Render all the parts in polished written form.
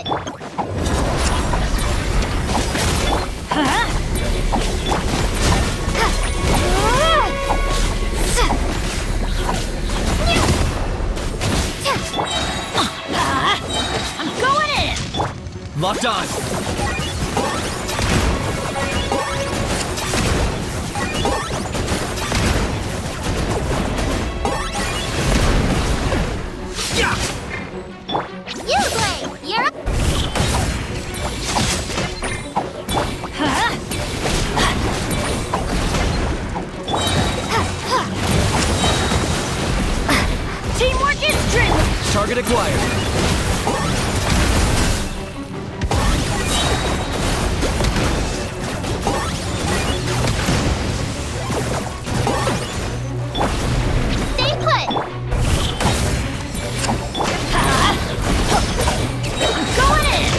put! I'm going in! Locked on! Yeah! You play! You're up! Teamwork is strength! Target acquired. Stay put! I'm going in!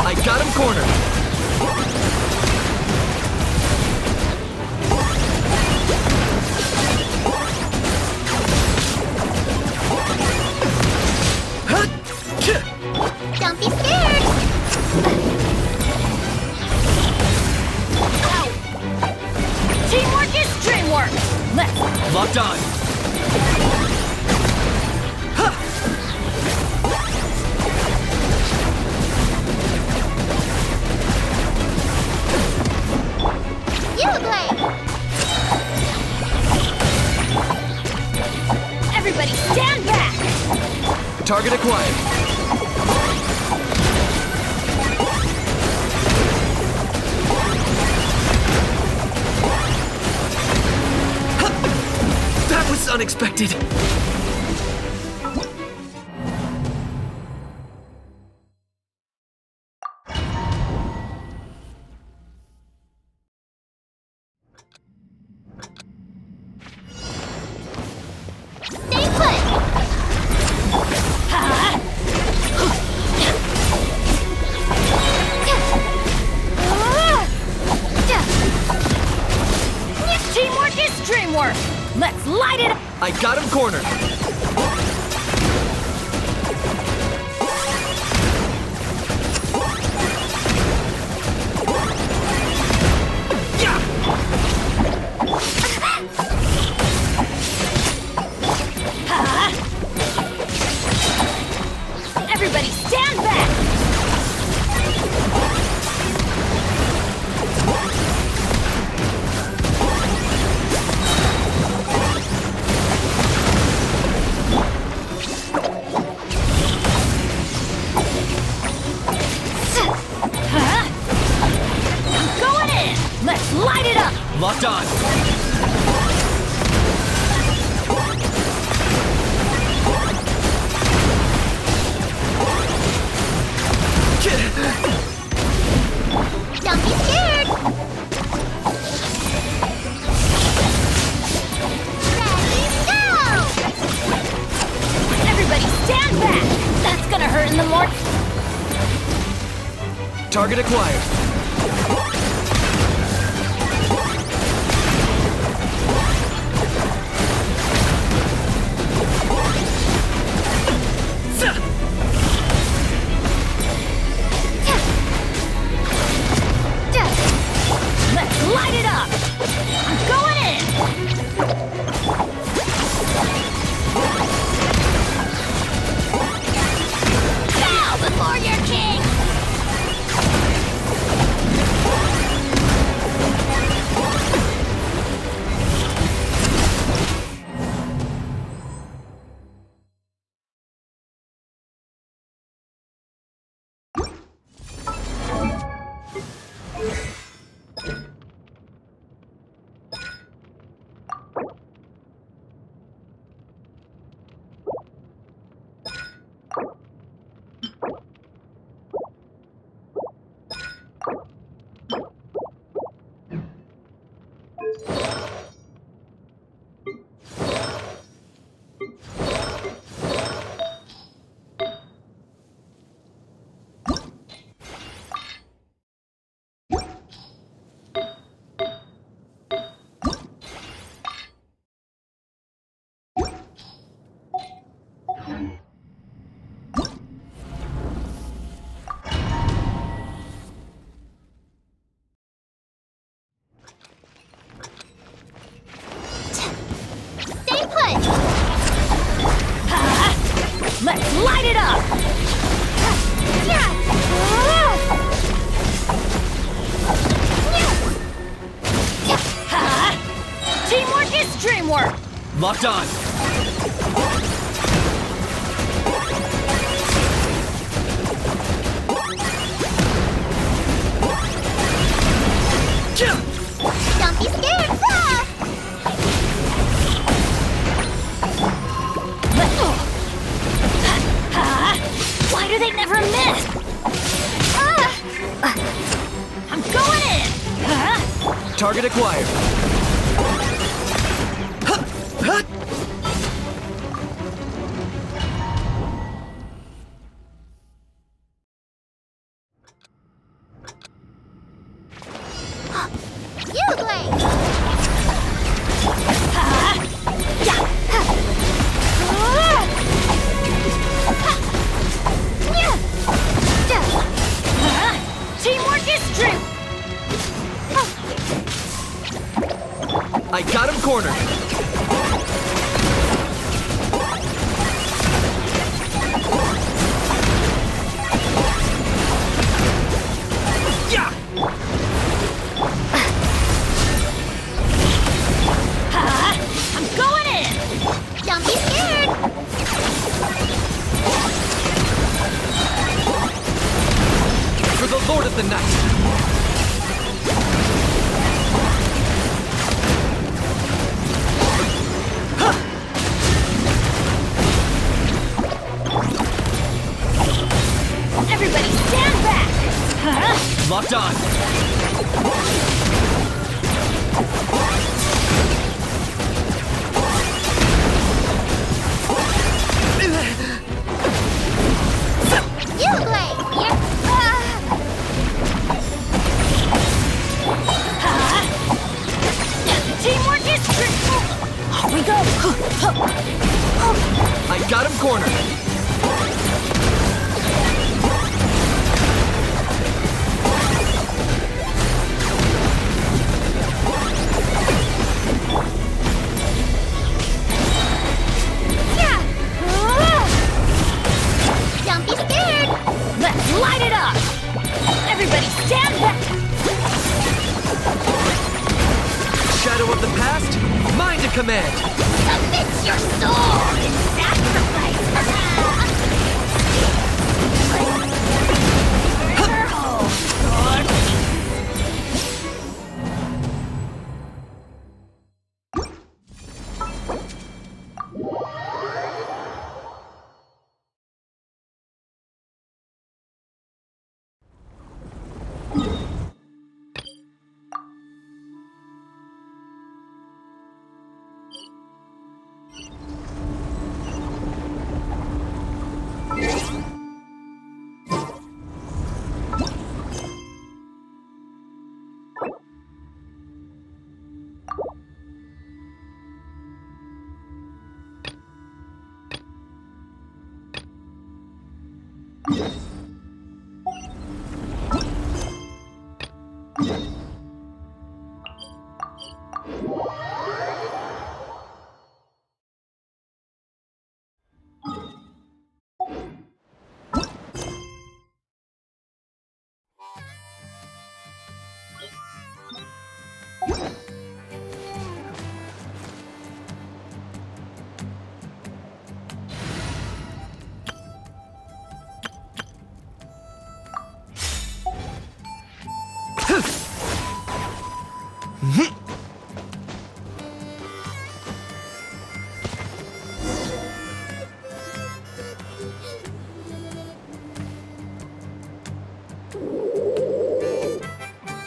I got him cornered. Don't be scared! Teamwork is dreamwork! Let's Locked on. Ha! You play! everybody stand back! Target acquired. That was unexpected. Stay put! Teamwork is dreamwork! Let's light it up! I got him cornered. Everybody stand back! I'm going in! Let's light it up! Locked on. Don't be scared! Ready, go! Everybody stand back! That's gonna hurt in the morning. Target acquired. Let's light it up! I'm going in! Bow before your king! Let's light it up! Teamwork is dreamwork! Locked on. Don't be scared! Why do they never miss? I'm going in! Target acquired. You play! Teamwork is dream. I got him cornered. Yeah! I'm going in! Don't be scared! For the Lord of the Night. Everybody stand back! Locked on. You play! Teamwork is dream. Off we go! I got him cornered. Don't be scared! Let's light it up! Everybody stand back! Shadow of the past, mine to command. Submit your soul in sacrifice!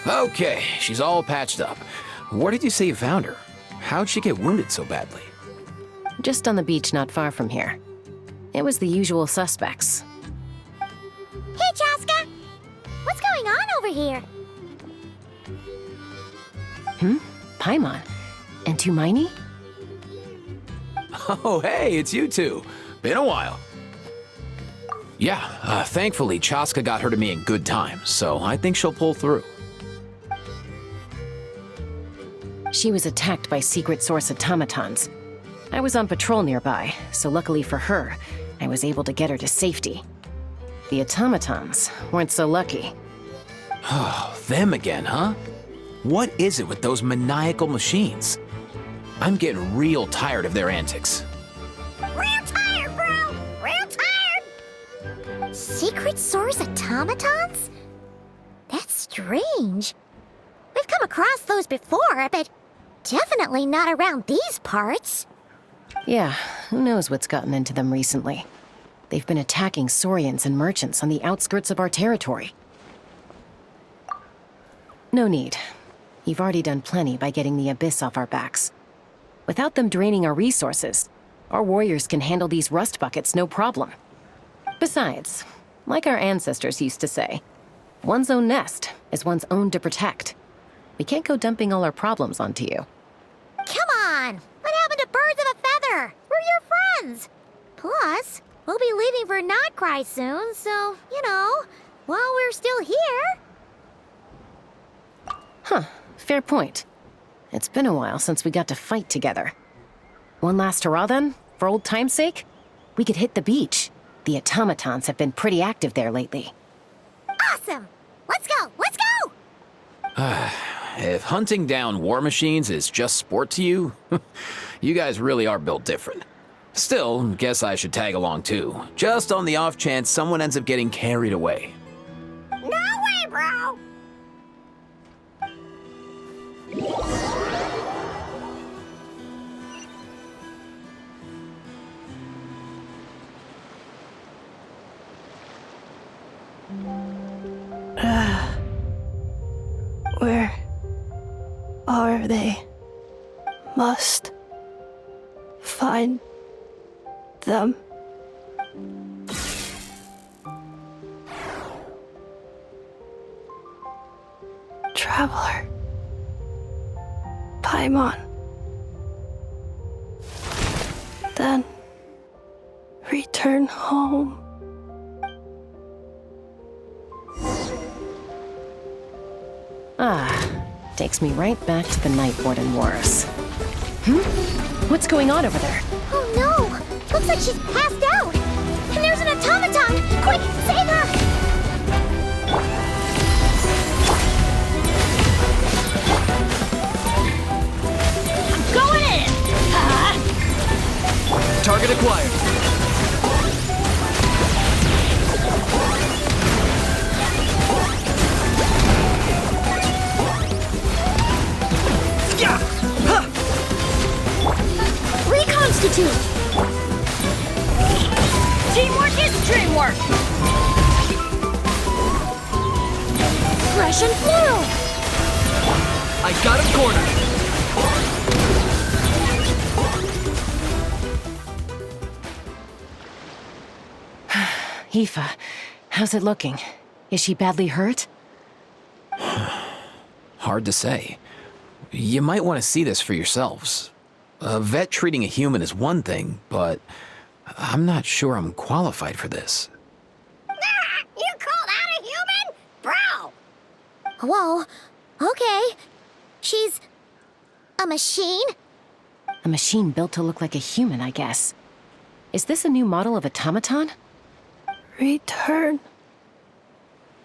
Okay, she's all patched up. Where did you say you found her? How'd she get wounded so badly? Just on the beach not far from here. It was the usual suspects. Hey, Chaska! What's going on over here? Paimon. And Tumaini? Oh, hey, it's you two. Been a while. Yeah, thankfully Chaska got her to me in good time, so I think she'll pull through. She was attacked by secret source automatons. I was on patrol nearby, so luckily for her, I was able to get her to safety. The automatons weren't so lucky. Oh, them again, huh? What is it with those maniacal machines? I'm getting real tired of their antics. Real tired, bro! Real tired! Secret Source automatons? That's strange. We've come across those before, but definitely not around these parts. Yeah, who knows what's gotten into them recently. They've been attacking Saurians and merchants on the outskirts of our territory. No need. You've already done plenty by getting the Abyss off our backs. Without them draining our resources, our warriors can handle these rust buckets no problem. Besides, like our ancestors used to say, one's own nest is one's own to protect. We can't go dumping all our problems onto you. Come on! What happened to birds of a feather? We're your friends! Plus, we'll be leaving for Notcry soon, so, while we're still here... Huh, fair point. It's been a while since we got to fight together. One last hurrah then, for old time's sake? We could hit the beach. The automatons have been pretty active there lately. Awesome! Let's go! Let's go! If hunting down war machines is just sport to you, you guys really are built different. Still, guess I should tag along too, just on the off chance someone ends up getting carried away. No way, bro! Where are they? Must find them. Traveler. Paimon. Then return home. Takes me right back to the Night Warden Wars. What's going on over there? Oh no! Looks like she's passed out! And there's an automaton! Quick, save her! I'm going in! Target acquired. Yeah! Ha! Reconstitute! Teamwork is dreamwork! Fresh and floral! I got him cornered. Aoife, how's it looking? Is she badly hurt? Hard to say. You might want to see this for yourselves. A vet treating a human is one thing, but I'm not sure I'm qualified for this. You called out a human? Bro! Whoa, okay. She's... a machine? A machine built to look like a human, I guess. Is this a new model of automaton? Return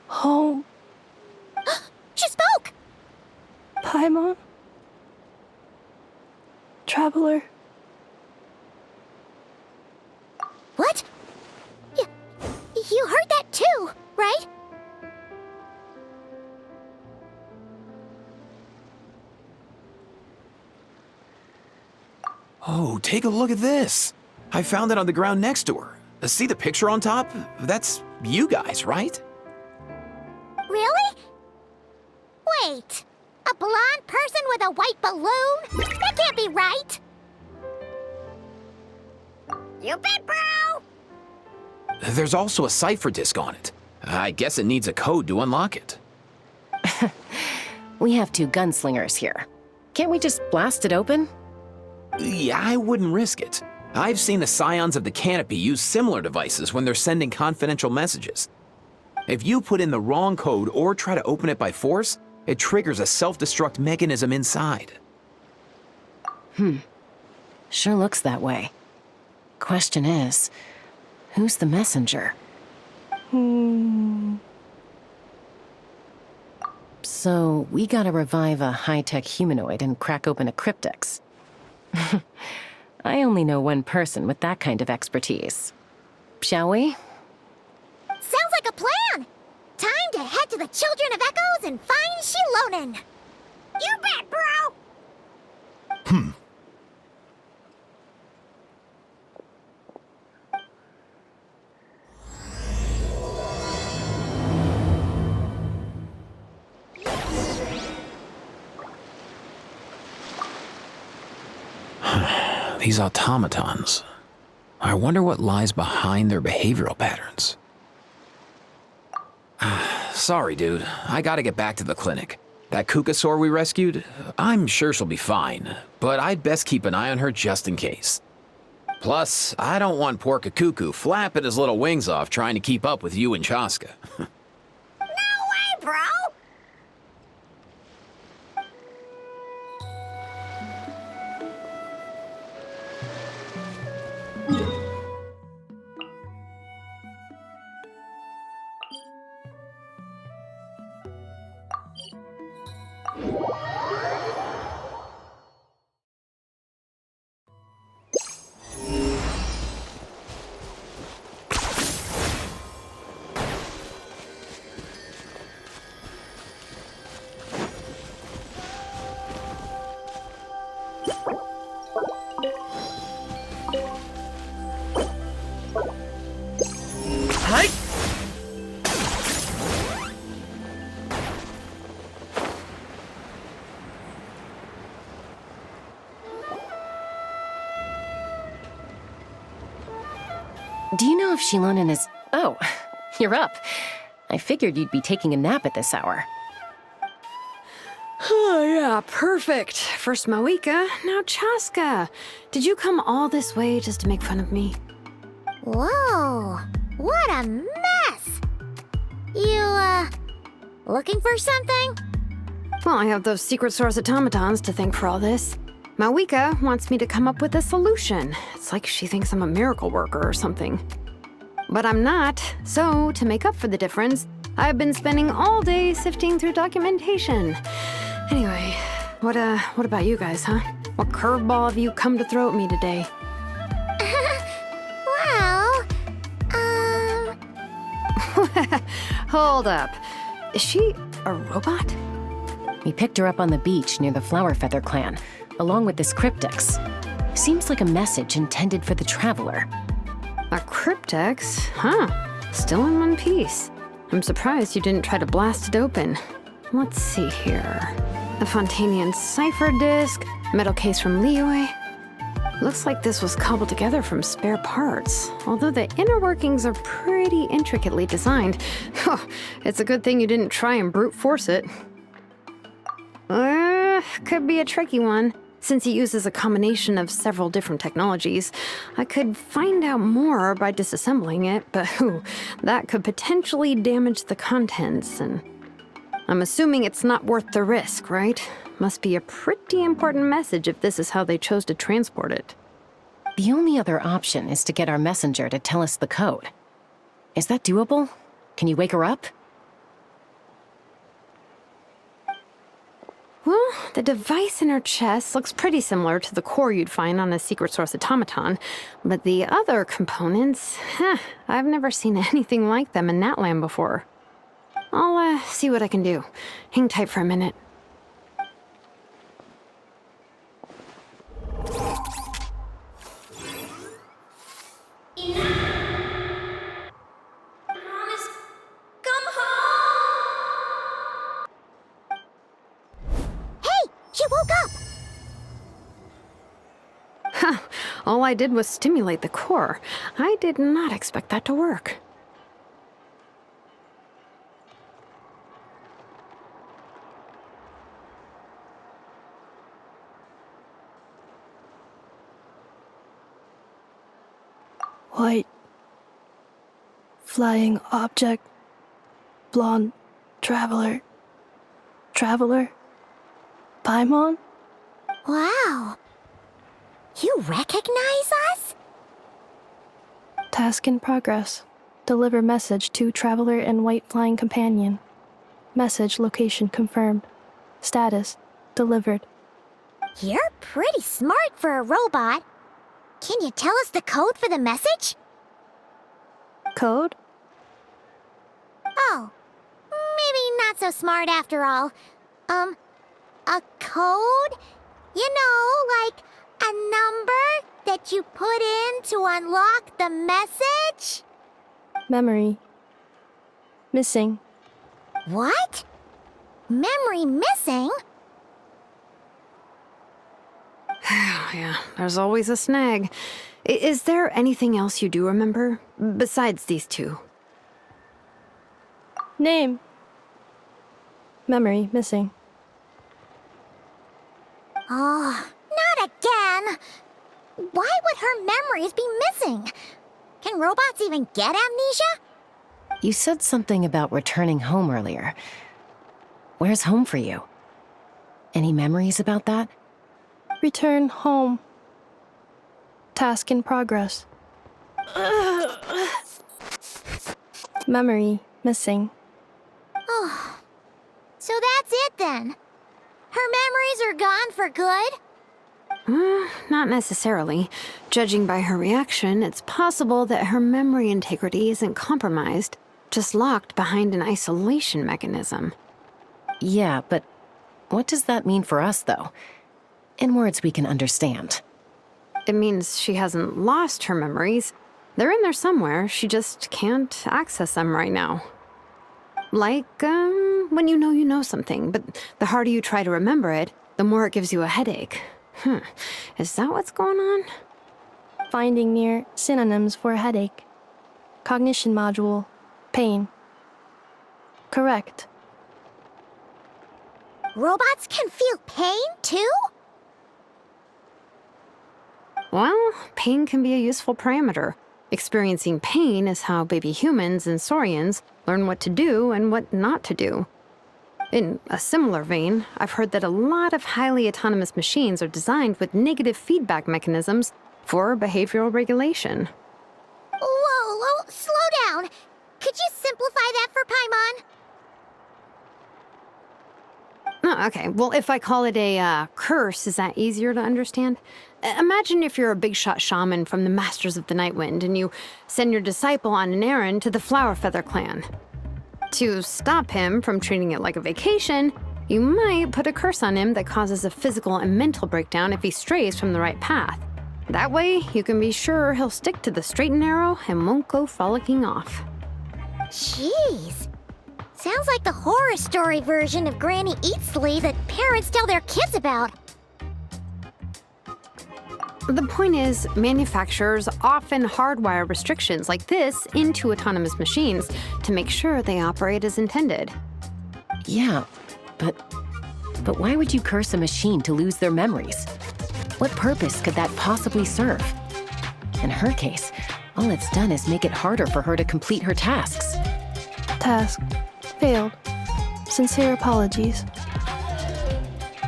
home. She spoke! Paimon. Traveler. What? You heard that too, right? Oh, take a look at this. I found it on the ground next to her. See the picture on top? That's you guys, right? Really? Wait, a blonde person with a white balloon? That can't be right! You bet, bro! There's also a cipher disk on it. I guess it needs a code to unlock it. We have two gunslingers here. Can't we just blast it open? Yeah, I wouldn't risk it. I've seen the Scions of the Canopy use similar devices when they're sending confidential messages. If you put in the wrong code or try to open it by force, it triggers a self-destruct mechanism inside. Sure looks that way. Question is, Who's the messenger? So, we gotta revive a high-tech humanoid and crack open a cryptex. I only know one person with that kind of expertise. Shall we? Sounds like a plan! Time to head to the Children of Echoes and find Shilonen! You bet, bro! These automatons. I wonder what lies behind their behavioral patterns. Sorry, dude. I gotta get back to the clinic. That Kukasaur we rescued, I'm sure she'll be fine, but I'd best keep an eye on her just in case. Plus, I don't want poor Kakuku flapping his little wings off trying to keep up with you and Chaska. No way, bro! Hi! Do you know if Shilonen is... Oh, you're up. I figured you'd be taking a nap at this hour. Oh, yeah, perfect. First Mawika, now Chaska. Did you come all this way just to make fun of me? Whoa, what a mess! You, looking for something? Well, I have those secret source automatons to thank for all this. Mawika wants me to come up with a solution. It's like she thinks I'm a miracle worker or something. But I'm not, so to make up for the difference, I've been spending all day sifting through documentation. Anyway, what about you guys, huh? What curveball have you come to throw at me today? Well, Hold up. Is she a robot? We picked her up on the beach near the Flower Feather clan, along with this cryptex. Seems like a message intended for the Traveler. A cryptex? Huh. Still in one piece. I'm surprised you didn't try to blast it open. Let's see here. A Fontanian cipher disk, metal case from Liyue. Looks like this was cobbled together from spare parts, although the inner workings are pretty intricately designed. It's a good thing you didn't try and brute force it. Could be a tricky one. Since he uses a combination of several different technologies, I could find out more by disassembling it, but that could potentially damage the contents, and I'm assuming it's not worth the risk, right? Must be a pretty important message if this is how they chose to transport it. The only other option is to get our messenger to tell us the code. Is that doable? Can you wake her up? Well, the device in her chest looks pretty similar to the core you'd find on a secret source automaton, but the other components, I've never seen anything like them in that land before. I'll see what I can do. Hang tight for a minute. She woke up! All I did was stimulate the core. I did not expect that to work. White. Flying object. Blonde. Traveler. Traveler. Paimon? Wow. You recognize us? Task in progress. Deliver message to Traveler and White Flying Companion. Message location confirmed. Status delivered. You're pretty smart for a robot. Can you tell us the code for the message? Code? Oh, maybe not so smart after all. A code? You know, like a number that you put in to unlock the message? Memory. Missing. What? Memory missing? Yeah, there's always a snag. Is there anything else you do remember besides these two? Name. Memory missing. Oh, not again! Why would her memories be missing? Can robots even get amnesia? You said something about returning home earlier. Where's home for you? Any memories about that? Return home. Task in progress. Memory missing. Oh, so that's it then. Her memories are gone for good? Not necessarily. Judging by her reaction, it's possible that her memory integrity isn't compromised, just locked behind an isolation mechanism. Yeah, but what does that mean for us, though? In words we can understand. It means she hasn't lost her memories. They're in there somewhere, she just can't access them right now. Like, when you know something, but the harder you try to remember it, the more it gives you a headache. Is that what's going on? Finding near synonyms for headache. Cognition module. Pain. Correct. Robots can feel pain too? Well, pain can be a useful parameter. Experiencing pain is how baby humans and saurians learn what to do and what not to do. In a similar vein, I've heard that a lot of highly autonomous machines are designed with negative feedback mechanisms for behavioral regulation. Whoa, slow down. Could you simplify that for Paimon? Oh, okay, well, if I call it a curse, is that easier to understand? Imagine if you're a big shot shaman from the Masters of the Nightwind and you send your disciple on an errand to the Flowerfeather clan. To stop him from treating it like a vacation, you might put a curse on him that causes a physical and mental breakdown if he strays from the right path. That way, you can be sure he'll stick to the straight and narrow and won't go frolicking off. Jeez. Sounds like the horror story version of Granny Eatsley that parents tell their kids about. The point is, manufacturers often hardwire restrictions like this into autonomous machines to make sure they operate as intended. Yeah, but why would you curse a machine to lose their memories? What purpose could that possibly serve? In her case, all it's done is make it harder for her to complete her tasks. Task. Failed. Sincere apologies.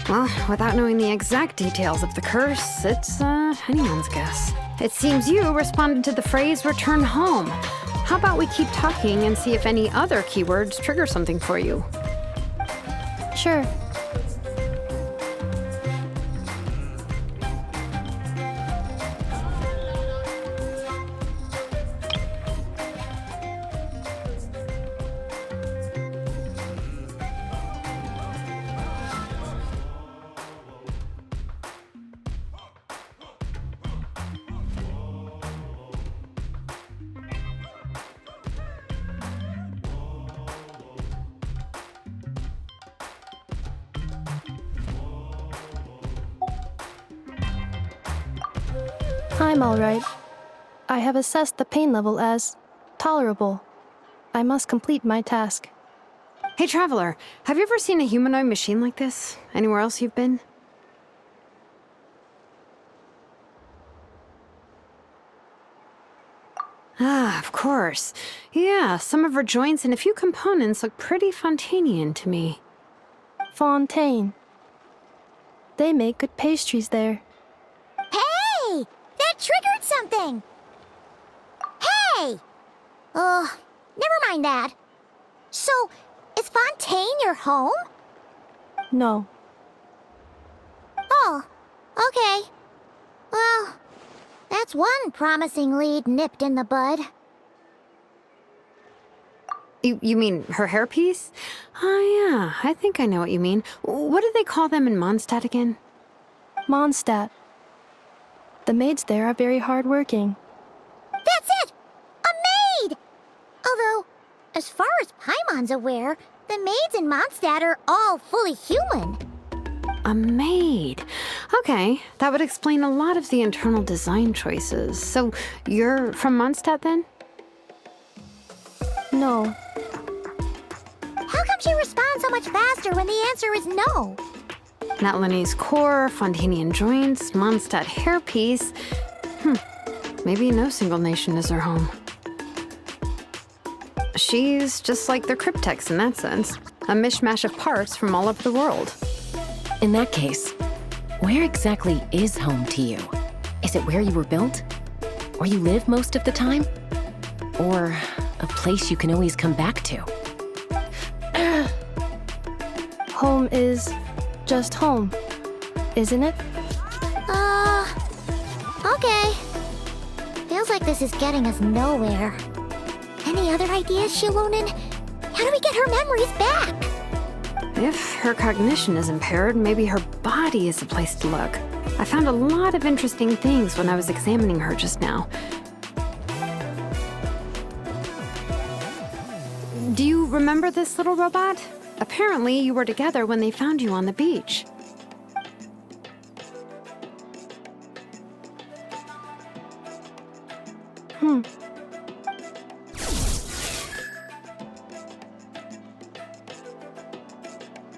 Well, without knowing the exact details of the curse, it's anyone's guess. It seems you responded to the phrase return home. How about we keep talking and see if any other keywords trigger something for you? Sure. I'm all right. I have assessed the pain level as tolerable. I must complete my task. Hey, Traveler, have you ever seen a humanoid machine like this? Anywhere else you've been? Ah, of course. Yeah, some of her joints and a few components look pretty Fontanian to me. Fontaine. They make good pastries there. Hey! That triggered something! Hey! Hey! Never mind that. So, is Fontaine your home? No. Oh, okay. Well, that's one promising lead nipped in the bud. You mean her hairpiece? Oh, yeah, I think I know what you mean. What do they call them in Mondstadt again? Mondstadt. The maids there are very hardworking. That's it! A maid! Although, as far as Paimon's aware, the maids in Mondstadt are all fully human. A maid. Okay, that would explain a lot of the internal design choices. So, you're from Mondstadt then? No. How come she responds so much faster when the answer is no? Natlanese core, Fontanian joints, Mondstadt hairpiece. Maybe no single nation is her home. She's just like the Cryptex in that sense. A mishmash of parts from all over the world. In that case, where exactly is home to you? Is it where you were built? Where you live most of the time? Or a place you can always come back to? Home is just home, isn't it? Okay. Feels like this is getting us nowhere. Any other ideas, Shilonen? How do we get her memories back? If her cognition is impaired, maybe her body is the place to look. I found a lot of interesting things when I was examining her just now. Do you remember this little robot? Apparently, you were together when they found you on the beach.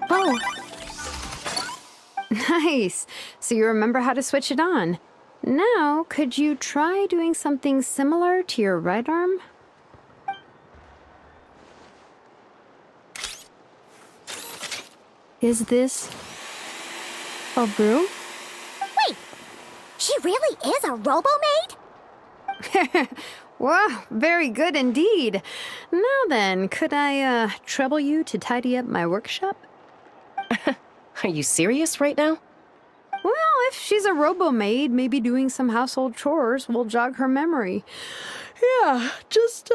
Oh, Nice. So you remember how to switch it on. Now, could you try doing something similar to your right arm? is this a broom? Wait! She really is a robo-maid? Wow, very good indeed. Now then, could I trouble you to tidy up my workshop? Are you serious right now? Well, if she's a robo-maid, maybe doing some household chores will jog her memory. Yeah, just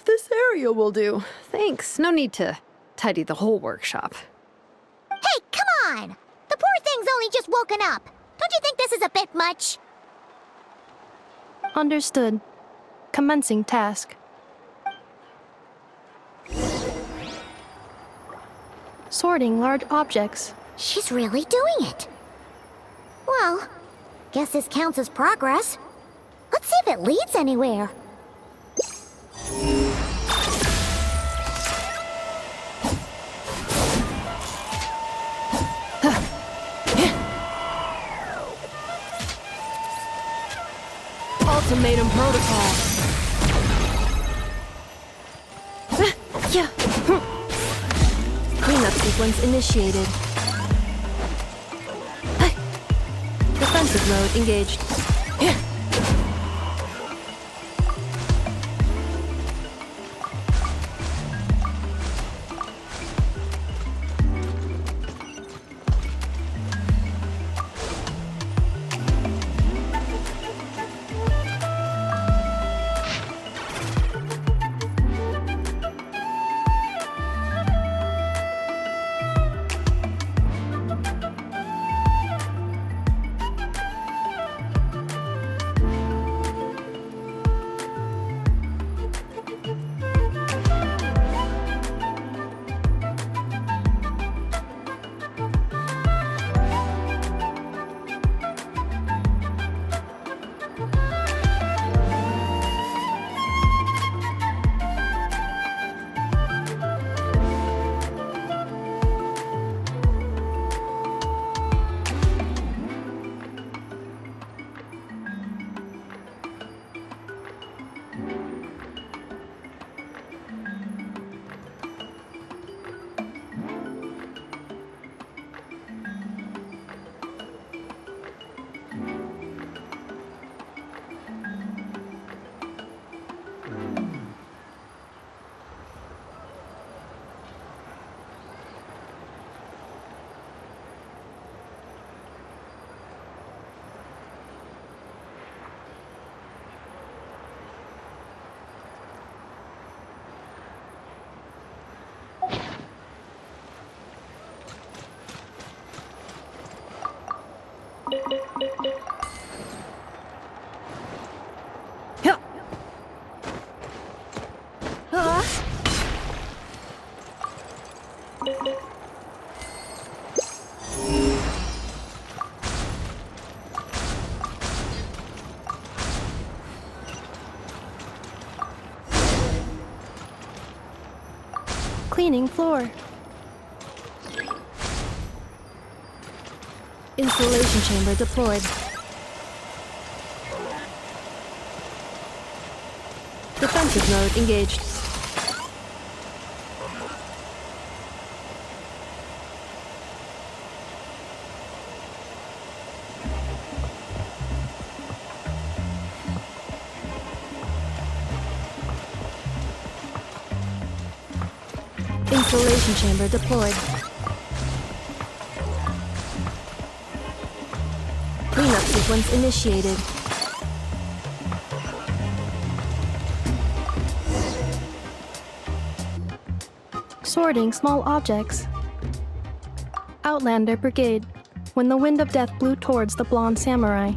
this area will do. Thanks. No need to tidy the whole workshop. Hey, come on! The poor thing's only just woken up. Don't you think this is a bit much? Understood. Commencing task. Sorting large objects. She's really doing it. Well, guess this counts as progress. Let's see if it leads anywhere. Ultimatum protocol. Yeah. Cleanup sequence initiated. Defensive mode engaged. Hill. Cleaning floor. Installation chamber deployed. Defensive mode engaged. Installation chamber deployed. Cleanup sequence initiated. Sorting small objects. Outlander Brigade. When the wind of death blew towards the blonde samurai.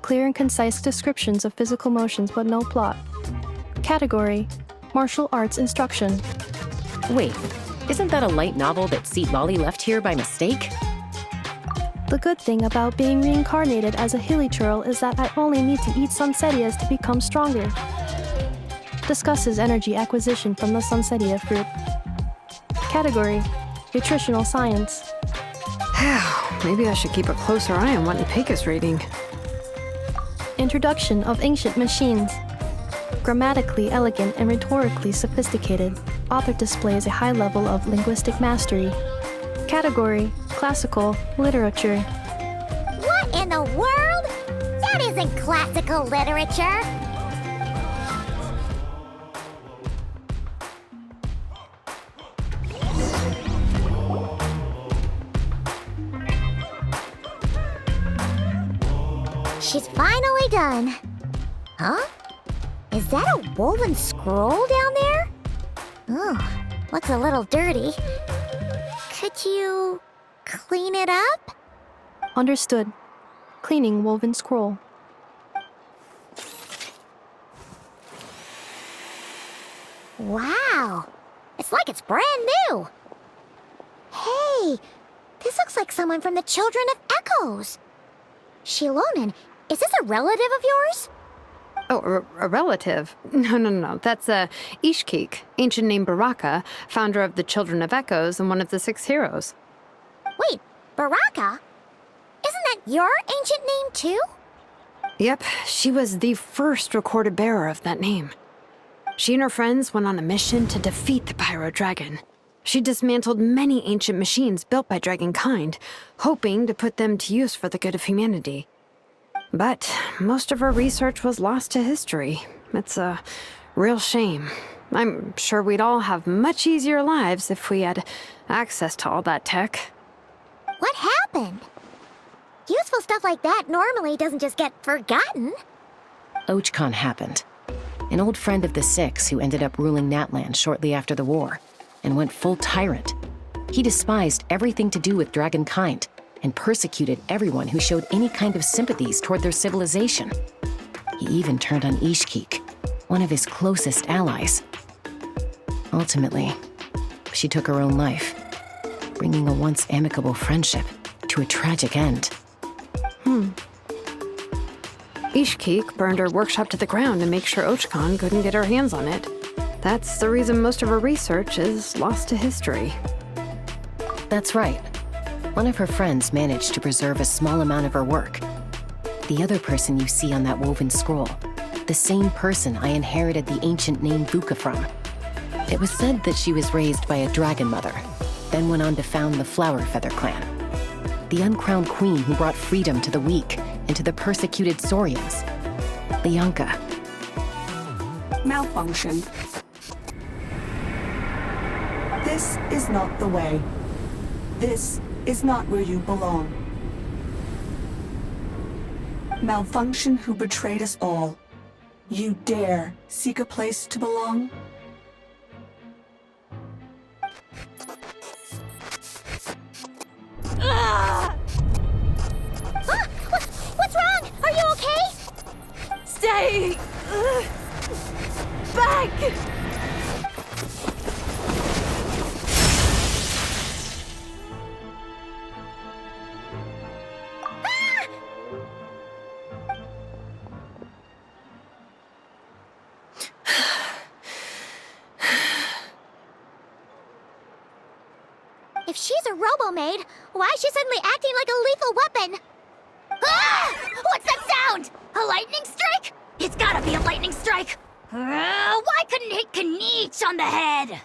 Clear and concise descriptions of physical motions but no plot. Category: Martial arts instruction. Wait, isn't that a light novel that Seat Lolly left here by mistake? The good thing about being reincarnated as a hilly churl is that I only need to eat sunsettias to become stronger. Discusses energy acquisition from the sunsettia fruit. Category: Nutritional science. Maybe I should keep a closer eye on what Ineffa is reading. Introduction of ancient machines. Grammatically elegant and rhetorically sophisticated, author displays a high level of linguistic mastery. Category: Classical literature. What in the world? That isn't classical literature. She's finally done. Huh? Is that a woven scroll down there? Oh, looks a little dirty. Could you clean it up? Understood. Cleaning woven scroll. Wow, it's like it's brand new. Hey, this looks like someone from the Children of Echoes. Shilonen, is this a relative of yours? Oh, a relative? No. That's Ishkik, ancient name Baraka, founder of the Children of Echoes and one of the 6 heroes. Wait, Baraka? Isn't that your ancient name too? Yep, she was the first recorded bearer of that name. She and her friends went on a mission to defeat the Pyro Dragon. She dismantled many ancient machines built by Dragonkind, hoping to put them to use for the good of humanity. But most of her research was lost to history. It's a real shame. I'm sure we'd all have much easier lives if we had access to all that tech. What happened? Useful stuff like that normally doesn't just get forgotten. Ochkon happened. An old friend of the 6 who ended up ruling Natlan shortly after the war, and went full tyrant. He despised everything to do with Dragonkind, and persecuted everyone who showed any kind of sympathies toward their civilization. He even turned on Ishkik, one of his closest allies. Ultimately, she took her own life, bringing a once amicable friendship to a tragic end. Ishkik burned her workshop to the ground to make sure Ochkon couldn't get her hands on it. That's the reason most of her research is lost to history. That's right. One of her friends managed to preserve a small amount of her work. The other person you see on that woven scroll, the same person I inherited the ancient name Vuka from. It was said that she was raised by a dragon mother, then went on to found the Flower Feather clan. The uncrowned queen who brought freedom to the weak and to the persecuted Saurians. Lianka. Malfunction. This is not the way. This is not where you belong. Malfunction who betrayed us all. You dare seek a place to belong? she's a robo-maid, why is she suddenly acting like a lethal weapon? Ah! What's that sound? A lightning strike? It's gotta be a lightning strike. Why couldn't it hit Kniech on the head?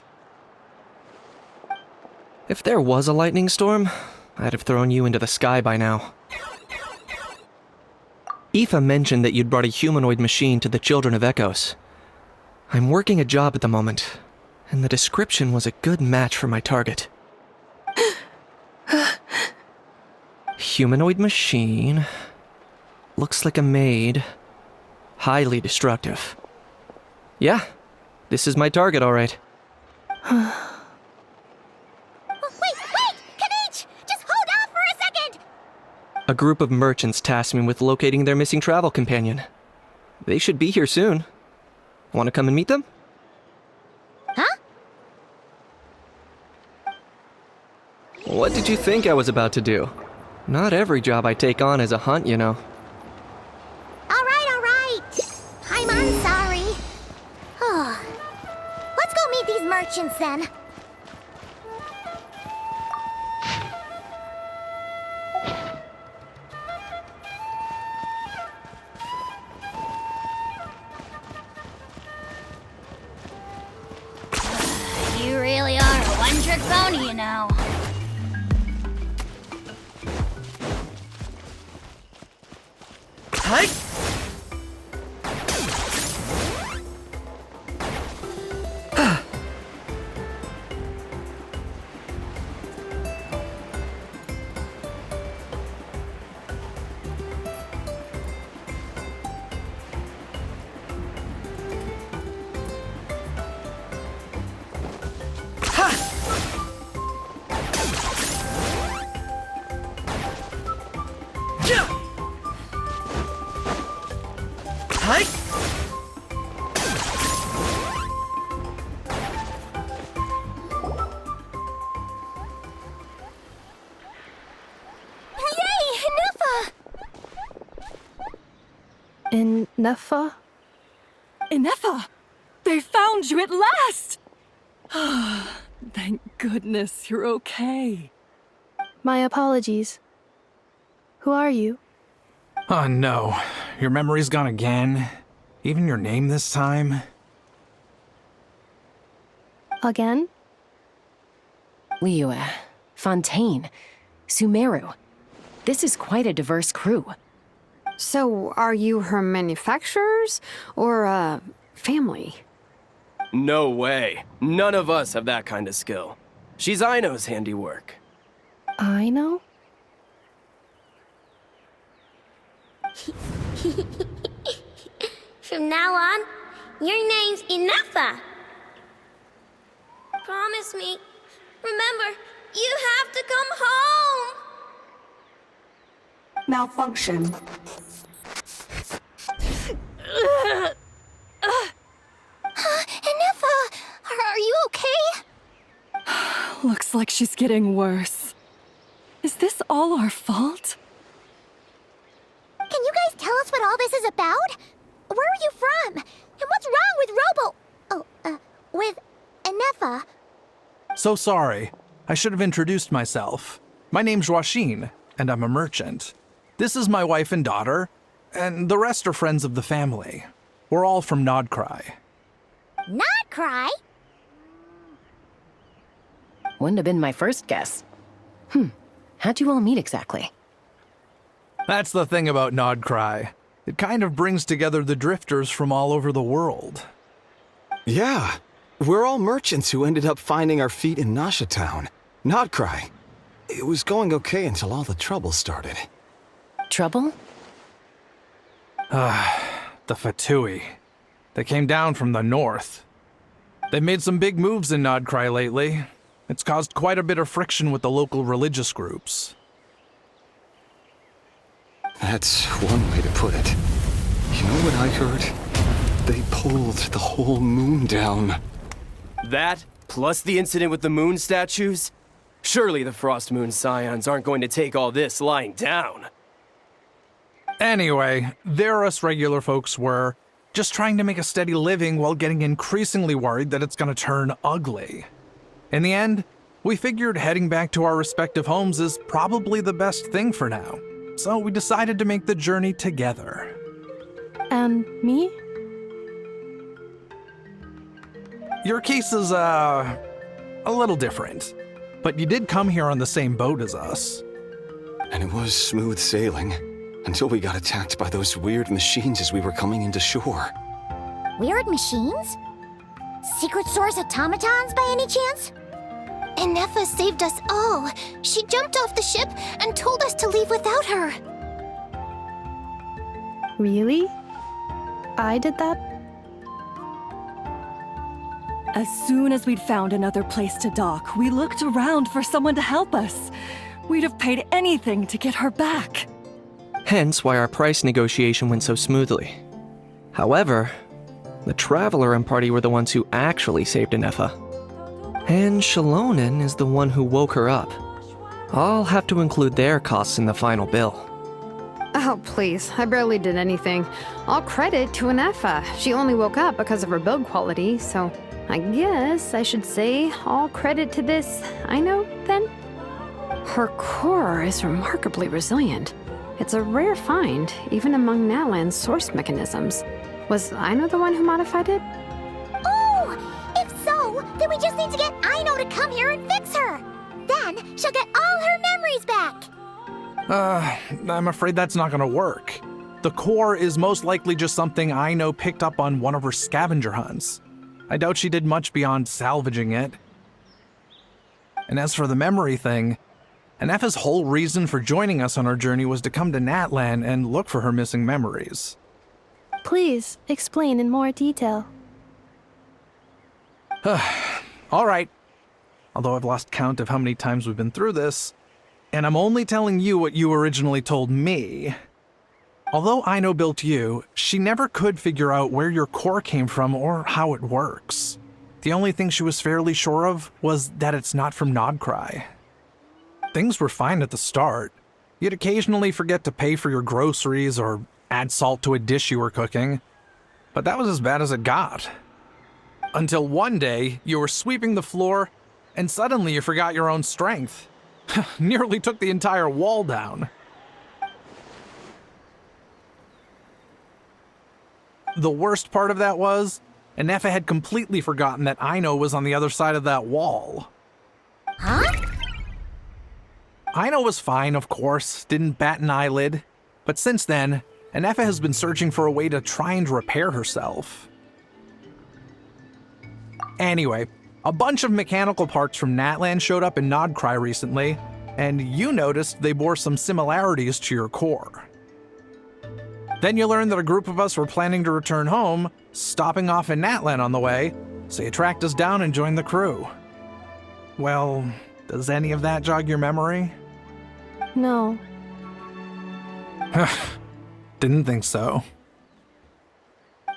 If there was a lightning storm, I'd have thrown you into the sky by now. Ineffa mentioned that you'd brought a humanoid machine to the Children of Echoes. I'm working a job at the moment, and the description was a good match for my target. Humanoid machine. Looks like a maid. Highly destructive. Yeah, this is my target, all right. Wait! Kniech! Just hold off for a second! A group of merchants tasked me with locating their missing travel companion. They should be here soon. Want to come and meet them? Huh? What did you think I was about to do? Not every job I take on is a hunt, you know. All right. I'm sorry. Let's go meet these merchants then. You really are a one-trick pony, you know. Hi! Hi! Ineffa? Ineffa! They found you at last! Thank goodness you're okay. My apologies. Who are you? Oh no, your memory's gone again? Even your name this time? Again? Liyue, Fontaine, Sumeru. This is quite a diverse crew. So, are you her manufacturers or family? No way. None of us have that kind of skill. She's Aino's handiwork. I know? From now on, your name's Ineffa. Promise me. Remember, you have to come home. Malfunction. Ineffa! Are you okay? Looks like she's getting worse. Is this all our fault? Can you guys tell us what all this is about? Where are you from? And what's wrong with Ineffa? So sorry. I should have introduced myself. My name's Joachine, and I'm a merchant. This is my wife and daughter, and the rest are friends of the family. We're all from Nodcry. Not cry? Wouldn't have been my first guess. How'd you all meet exactly? That's the thing about Nodcry. It kind of brings together the drifters from all over the world. Yeah, we're all merchants who ended up finding our feet in Nasha Town. Nodcry. It was going okay until all the trouble started. Trouble? The Fatui. They came down from the north. They've made some big moves in Nodcry lately. It's caused quite a bit of friction with the local religious groups. That's one way to put it. You know what I heard? They pulled the whole moon down. That, plus the incident with the moon statues? Surely the Frost Moon Scions aren't going to take all this lying down. Anyway, there us regular folks were, just trying to make a steady living while getting increasingly worried that it's gonna turn ugly. In the end, We figured heading back to our respective homes is probably the best thing for now, so we decided to make the journey together. And me? Your case is, a little different, but you did come here on the same boat as us. And it was smooth sailing, until we got attacked by those weird machines as we were coming into shore. Weird machines? Secret Source automatons by any chance? Ineffa saved us all. She jumped off the ship and told us to leave without her. Really? I did that? As soon as we'd found another place to dock, we looked around for someone to help us. We'd have paid anything to get her back. Hence why our price negotiation went so smoothly. However, the Traveler and party were the ones who actually saved Ineffa. And Shalonen is the one who woke her up. I'll have to include their costs in the final bill. Oh, please. I barely did anything. All credit to Ineffa. She only woke up because of her build quality, so I guess I should say all credit to this Aino, then? Her core is remarkably resilient. It's a rare find, even among Natlan's source mechanisms. Was Aino the one who modified it? Oh! If so, then we just need to get Aino to come here and fix her! Then she'll get all her memories back! I'm afraid that's not gonna work. The core is most likely just something Aino picked up on one of her scavenger hunts. I doubt she did much beyond salvaging it. And as for the memory thing, Ineffa's whole reason for joining us on our journey was to come to Natlan and look for her missing memories. Please, explain in more detail. All right. Although I've lost count of how many times we've been through this, and I'm only telling you what you originally told me. Although Aino built you, she never could figure out where your core came from or how it works. The only thing she was fairly sure of was that it's not from Nodcry. Things were fine at the start. You'd occasionally forget to pay for your groceries or add salt to a dish you were cooking, but that was as bad as it got. Until one day, you were sweeping the floor, and suddenly you forgot your own strength. Nearly took the entire wall down. The worst part of that was, Ineffa had completely forgotten that Aino was on the other side of that wall. Huh? Aino was fine, of course, didn't bat an eyelid, but since then, Ineffa has been searching for a way to try and repair herself. Anyway, a bunch of mechanical parts from Natlan showed up in Nodcry recently, and you noticed they bore some similarities to your core. Then you learned that a group of us were planning to return home, stopping off in Natlan on the way, so you tracked us down and joined the crew. Well, does any of that jog your memory? No. Didn't think so.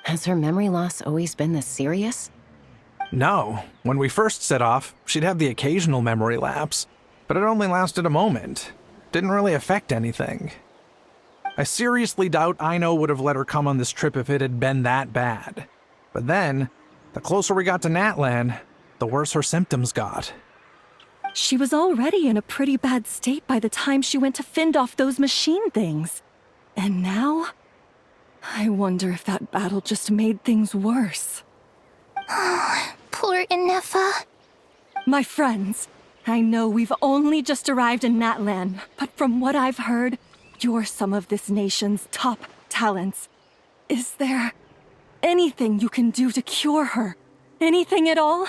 Has her memory loss always been this serious? No. When we first set off, she'd have the occasional memory lapse, but it only lasted a moment. Didn't really affect anything. I seriously doubt Aino would have let her come on this trip if it had been that bad. But then, the closer we got to Natlan, the worse her symptoms got. She was already in a pretty bad state by the time she went to fend off those machine things. And now? I wonder if that battle just made things worse. Poor Ineffa. My friends, I know we've only just arrived in Natlan, but from what I've heard, you're some of this nation's top talents. Is there anything you can do to cure her? Anything at all?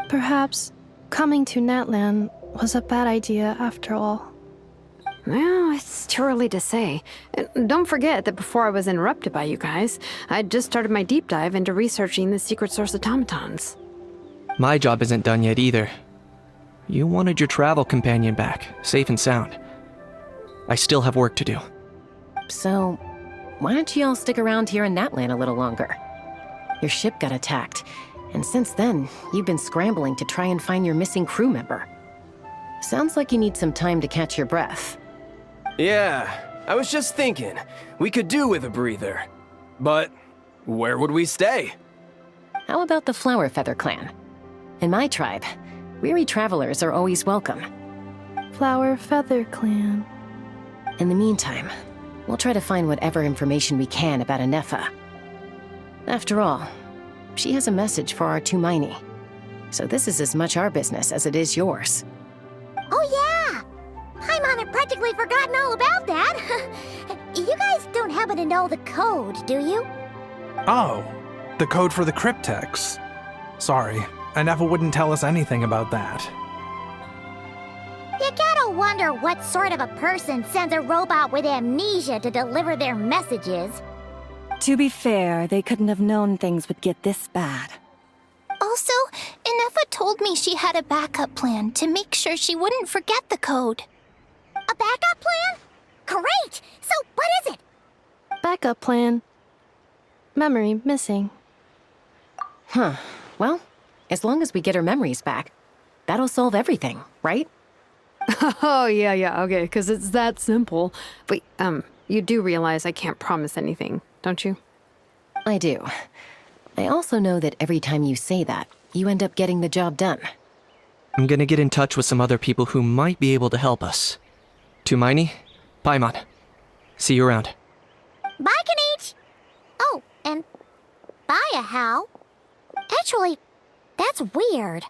Perhaps coming to Natlan was a bad idea after all. Well, it's too early to say. Don't forget that before I was interrupted by you guys, I'd just started my deep dive into researching the secret source automatons. My job isn't done yet either. You wanted your travel companion back, safe and sound. I still have work to do. So, why don't you all stick around here in Natlan a little longer? Your ship got attacked, and since then, you've been scrambling to try and find your missing crew member. Sounds like you need some time to catch your breath. Yeah, I was just thinking, we could do with a breather. But where would we stay? how about the Flower Feather clan? In my tribe, weary travelers are always welcome. Flower Feather Clan. In the meantime, we'll try to find whatever information we can about Ineffa. After all, she has a message for our Tumaini. So this is as much our business as it is yours. Oh yeah! Paimon had practically forgotten all about that. You guys don't happen to know the code, do you? Oh, the code for the cryptex. Sorry, Ineffa wouldn't tell us anything about that. You gotta wonder what sort of a person sends a robot with amnesia to deliver their messages. To be fair, they couldn't have known things would get this bad. Also, Ineffa told me she had a backup plan to make sure she wouldn't forget the code. A backup plan? Great! So, what is it? Backup plan. Memory missing. Huh. Well, as long as we get her memories back, that'll solve everything, right? Oh, yeah, okay, because it's that simple. Wait, you do realize I can't promise anything, don't you? I do. I also know that every time you say that, you end up getting the job done. I'm gonna get in touch with some other people who might be able to help us. Tumaini, Paimon. See you around. Bye, Kanich! Oh, and bye, How. Actually, that's weird.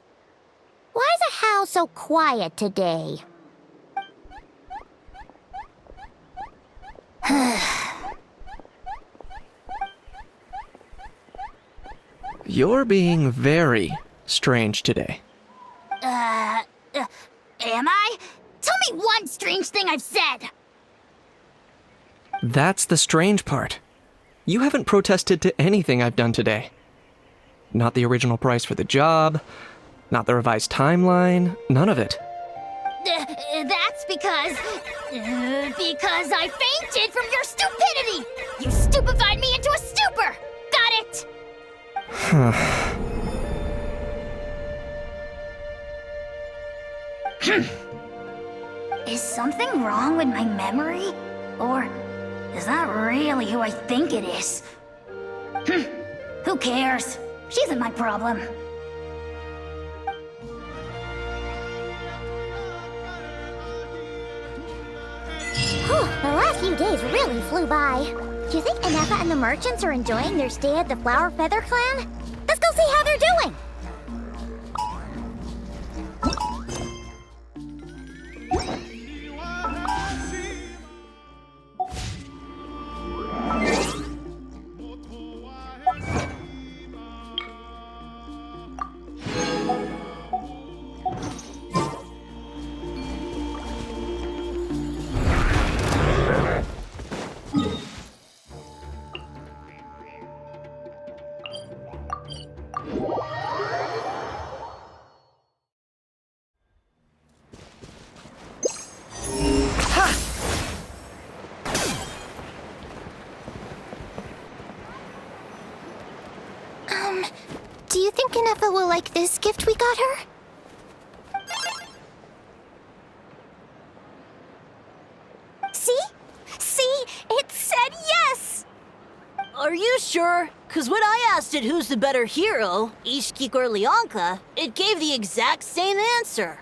Why is How so quiet today? You're being very strange today. Am I? Tell me one strange thing I've said! That's the strange part. You haven't protested to anything I've done today. Not the original price for the job, not the revised timeline, none of it. That's because I fainted from your stupidity! You stupefied me into a stupor! Got it? Is something wrong with my memory? Or is that really who I think it is? Who cares? She isn't my problem. The last few days really flew by. Do you think Ineffa and the merchants are enjoying their stay at the Flower Feather clan? Let's go see how they're doing! Do you think Ineffa will like this gift we got her? See? See? It said yes! Are you sure? Cause when I asked it who's the better hero, Ishkik or Leonka, it gave the exact same answer.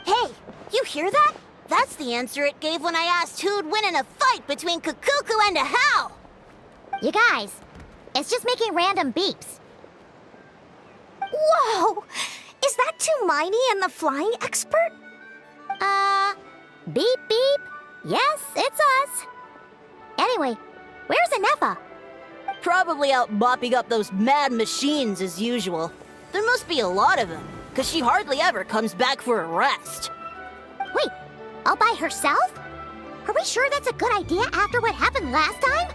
Hey, you hear that? That's the answer it gave when I asked who'd win in a fight between Kukuku and Ahau! You guys, it's just making random beeps. Whoa! Is that Tumaini and the flying expert? Beep beep. Yes, it's us. Anyway, where's Ineffa? Probably out mopping up those mad machines as usual. There must be a lot of them, cause she hardly ever comes back for a rest. Wait, all by herself? Are we sure that's a good idea after what happened last time?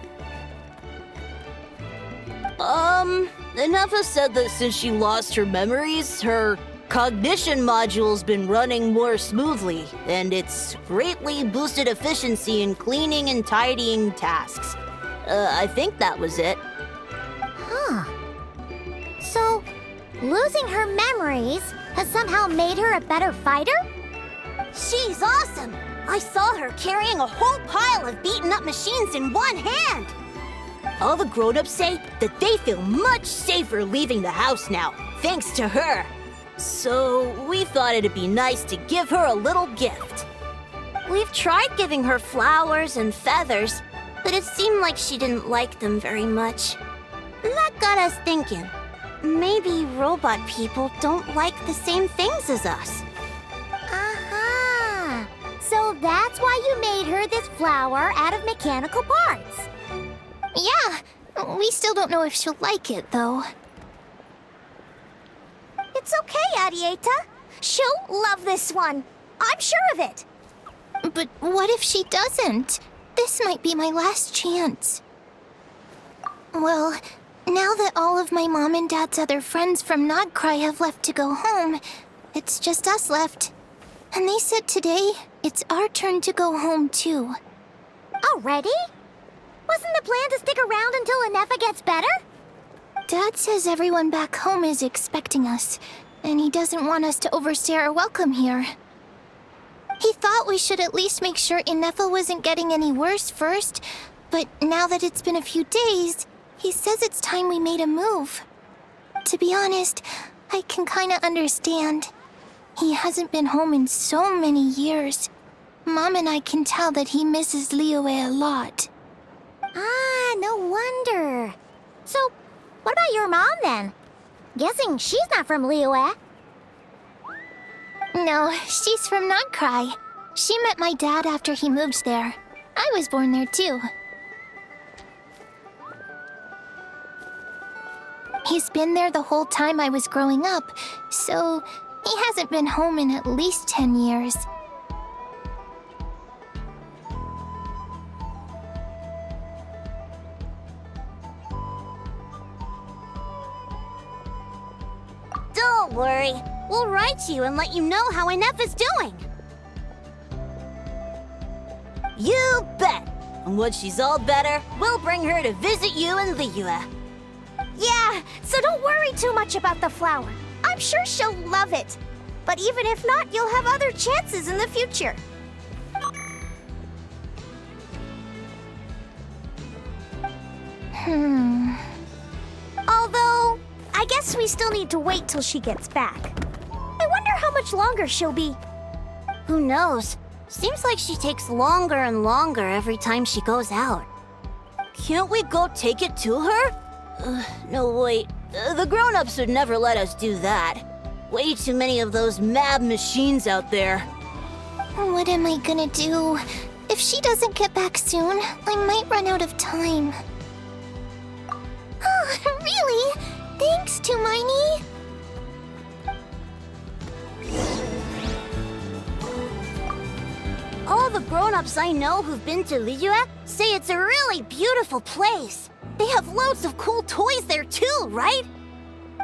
Ineffa said that since she lost her memories, her cognition module's been running more smoothly, and it's greatly boosted efficiency in cleaning and tidying tasks. I think that was it. Huh. So, losing her memories has somehow made her a better fighter? She's awesome! I saw her carrying a whole pile of beaten-up machines in one hand. All the grown-ups say that they feel much safer leaving the house now, thanks to her. So we thought it'd be nice to give her a little gift. We've tried giving her flowers and feathers, but it seemed like she didn't like them very much. That got us thinking. Maybe robot people don't like the same things as us. Aha! So that's why you made her this flower out of mechanical parts. Yeah, we still don't know if she'll like it, though. It's okay, Arieta. She'll love this one. I'm sure of it. But what if she doesn't? This might be my last chance. Well, now that all of my mom and dad's other friends from Nodcry have left to go home, it's just us left. And they said today, it's our turn to go home too. Already? Wasn't the plan to stick around until Ineffa gets better? Dad says everyone back home is expecting us, and he doesn't want us to overstay our welcome here. He thought we should at least make sure Ineffa wasn't getting any worse first, but now that it's been a few days, he says it's time we made a move. To be honest, I can kinda understand. He hasn't been home in so many years. Mom and I can tell that he misses Liyue a lot. Ah, no wonder. So, what about your mom then? Guessing she's not from Liyue. No, she's from Nodcry. She met my dad after he moved there. I was born there too. He's been there the whole time I was growing up, so he hasn't been home in at least 10 years. Don't worry. We'll write you and let you know how Ineffa's doing. You bet. And once she's all better, we'll bring her to visit you in Liyue. Yeah, so don't worry too much about the flower. I'm sure she'll love it. But even if not, you'll have other chances in the future. Although, I guess we still need to wait till she gets back. I wonder how much longer she'll be. Who knows? Seems like she takes longer and longer every time she goes out. Can't we go take it to her? No, wait. The grown-ups would never let us do that. Way too many of those mad machines out there. What am I gonna do? If she doesn't get back soon, I might run out of time. Oh, really? Thanks, Tumaini. All the grown-ups I know who've been to Liyue say it's a really beautiful place. They have loads of cool toys there too, right?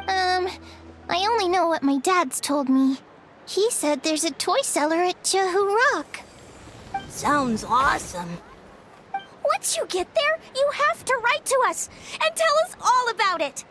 I only know what my dad's told me. He said there's a toy cellar at Jehu Rock. Sounds awesome. Once you get there, you have to write to us and tell us all about it.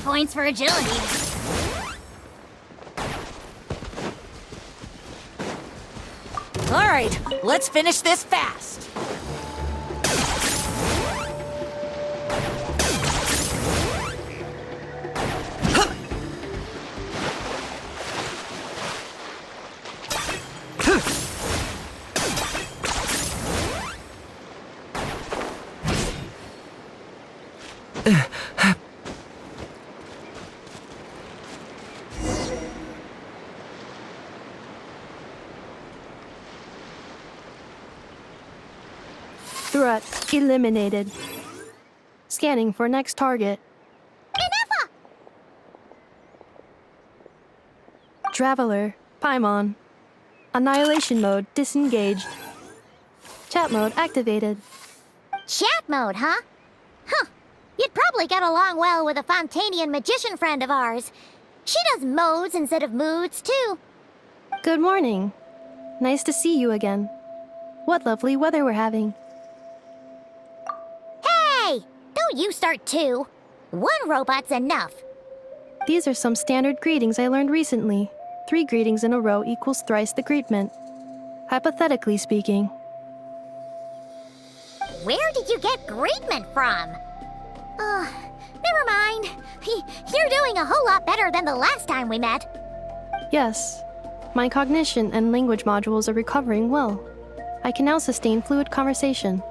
Points for agility. All right, let's finish this fast. Threat eliminated. Scanning for next target. Ineffa! Traveler, Paimon. Annihilation mode disengaged. Chat mode activated. Chat mode, huh? Huh. You'd probably get along well with a Fontanian magician friend of ours. She does modes instead of moods, too. Good morning. Nice to see you again. What lovely weather we're having. Hey! Don't you start too. One robot's enough. These are some standard greetings I learned recently. 3 greetings in a row equals thrice the greetment. Hypothetically speaking. Where did you get greetment from? Never mind. You're doing a whole lot better than the last time we met. Yes. My cognition and language modules are recovering well. I can now sustain fluid conversation.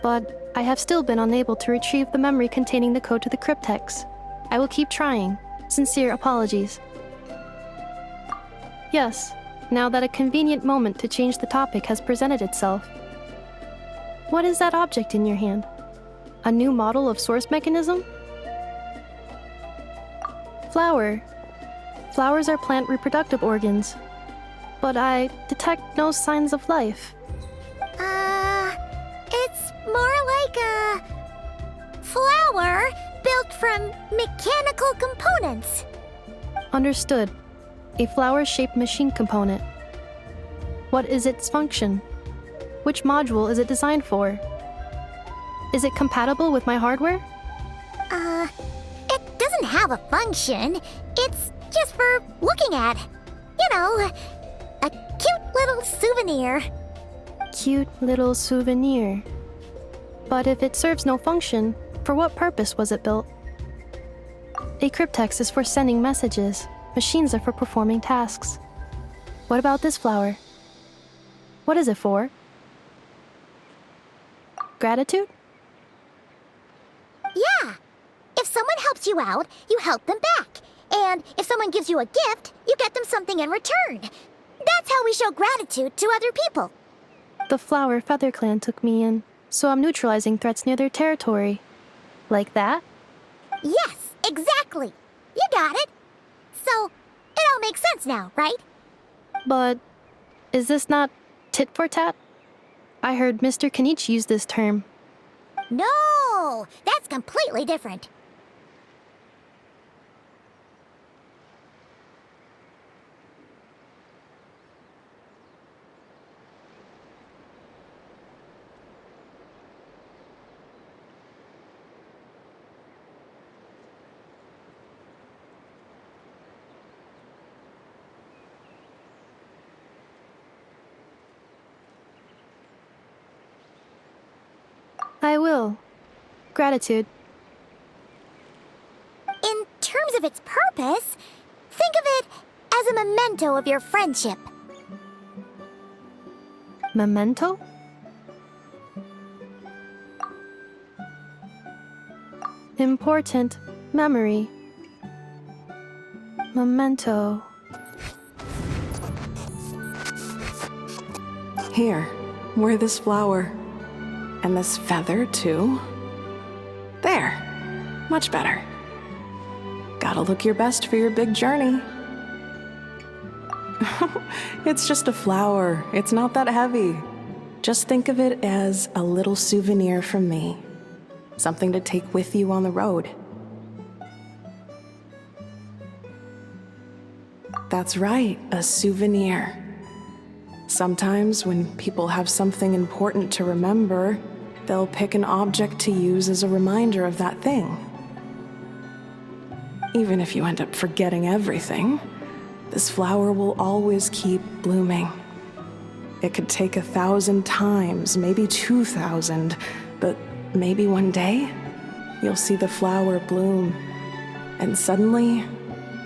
But I have still been unable to retrieve the memory containing the code to the cryptex. I will keep trying. Sincere apologies. Yes, now that a convenient moment to change the topic has presented itself. What is that object in your hand? A new model of source mechanism? Flower. Flowers are plant reproductive organs. But I detect no signs of life. It's more like a flower built from mechanical components. Understood. A flower-shaped machine component. What is its function? Which module is it designed for? Is it compatible with my hardware? It doesn't have a function. It's just for looking at. You know, a cute little souvenir. Cute little souvenir. But if it serves no function, for what purpose was it built? A cryptex is for sending messages. Machines are for performing tasks. What about this flower? What is it for? Gratitude? Yeah. If someone helps you out, you help them back. And if someone gives you a gift, you get them something in return. That's how we show gratitude to other people. The flower Feather Clan took me in, so I'm neutralizing threats near their territory. Like that? Yes, exactly. You got it. So, it all makes sense now, right? But is this not tit for tat? I heard Mr. Kenichi use this term. No, that's completely different. I will. Gratitude. In terms of its purpose, think of it as a memento of your friendship. Memento? Important memory. Memento. Here, wear this flower. And this feather, too. There. Much better. Gotta look your best for your big journey. It's just a flower. It's not that heavy. Just think of it as a little souvenir from me. Something to take with you on the road. That's right, a souvenir. Sometimes when people have something important to remember, they'll pick an object to use as a reminder of that thing. Even if you end up forgetting everything, this flower will always keep blooming. It could take 1,000 times, maybe 2,000, but maybe one day, you'll see the flower bloom, and suddenly,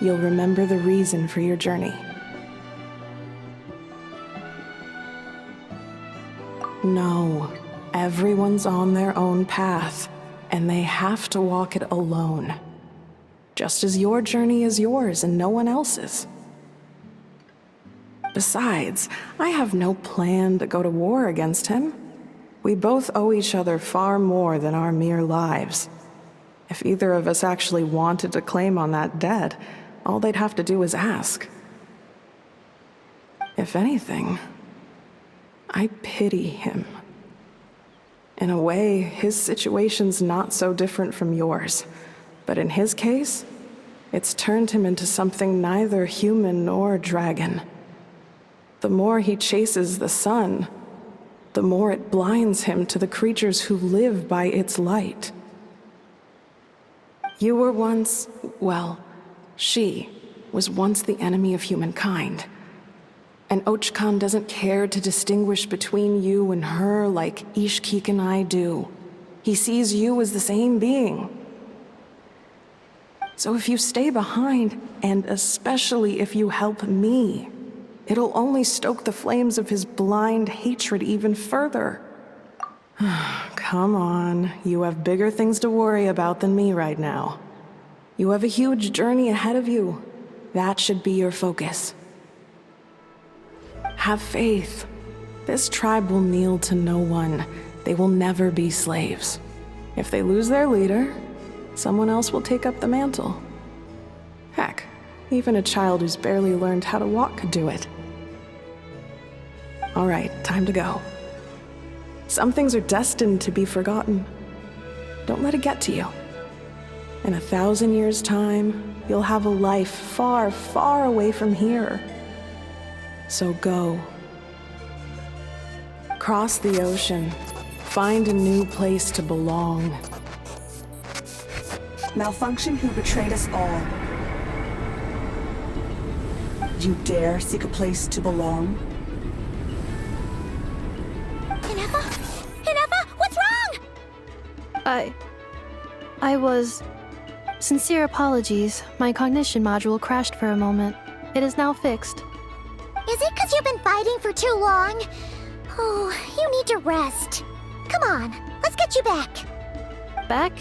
you'll remember the reason for your journey. No, everyone's on their own path, and they have to walk it alone. Just as your journey is yours and no one else's. Besides, I have no plan to go to war against him. We both owe each other far more than our mere lives. If either of us actually wanted to claim on that debt, all they'd have to do is ask. If anything, I pity him. In a way, his situation's not so different from yours. But in his case, It's turned him into something neither human nor dragon. The more he chases the sun, the more it blinds him to the creatures who live by its light. You were once, well, she was once the enemy of humankind. And Ochkan doesn't care to distinguish between you and her like Ishkik and I do. He sees you as the same being. So if you stay behind, and especially if you help me, it'll only stoke the flames of his blind hatred even further. Come on, you have bigger things to worry about than me right now. You have a huge journey ahead of you. That should be your focus. Have faith. This tribe will kneel to no one. They will never be slaves. If they lose their leader, someone else will take up the mantle. Heck, even a child who's barely learned how to walk could do it. All right, time to go. Some things are destined to be forgotten. Don't let it get to you. In 1,000 years' time, you'll have a life far, far away from here. So go. Cross the ocean. Find a new place to belong. Malfunction who betrayed us all. You dare seek a place to belong? Ineffa? Ineffa, what's wrong? I was... Sincere apologies. My cognition module crashed for a moment. It is now fixed. Is it because you've been fighting for too long? Oh, you need to rest. Come on, let's get you back. Back?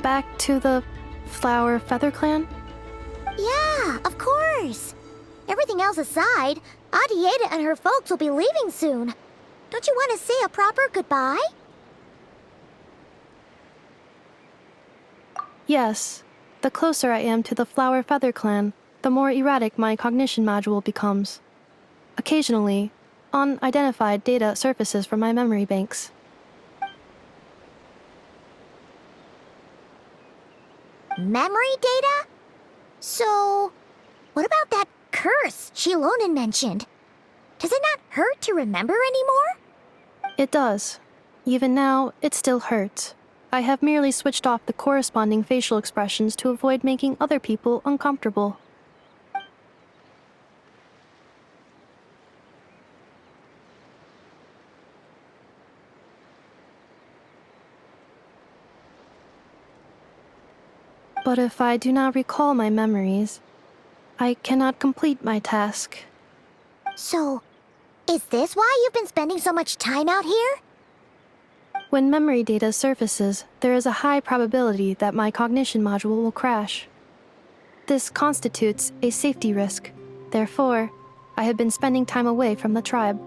Back to the Flower Feather Clan? Yeah, of course. Everything else aside, Adieta and her folks will be leaving soon. Don't you want to say a proper goodbye? Yes. The closer I am to the Flower Feather Clan, the more erratic my cognition module becomes. Occasionally, unidentified data surfaces from my memory banks. Memory data? So, what about that curse Shilonen mentioned? Does it not hurt to remember anymore? It does. Even now, it still hurts. I have merely switched off the corresponding facial expressions to avoid making other people uncomfortable. But if I do not recall my memories, I cannot complete my task. So, is this why you've been spending so much time out here? When memory data surfaces, there is a high probability that my cognition module will crash. This constitutes a safety risk. Therefore, I have been spending time away from the tribe.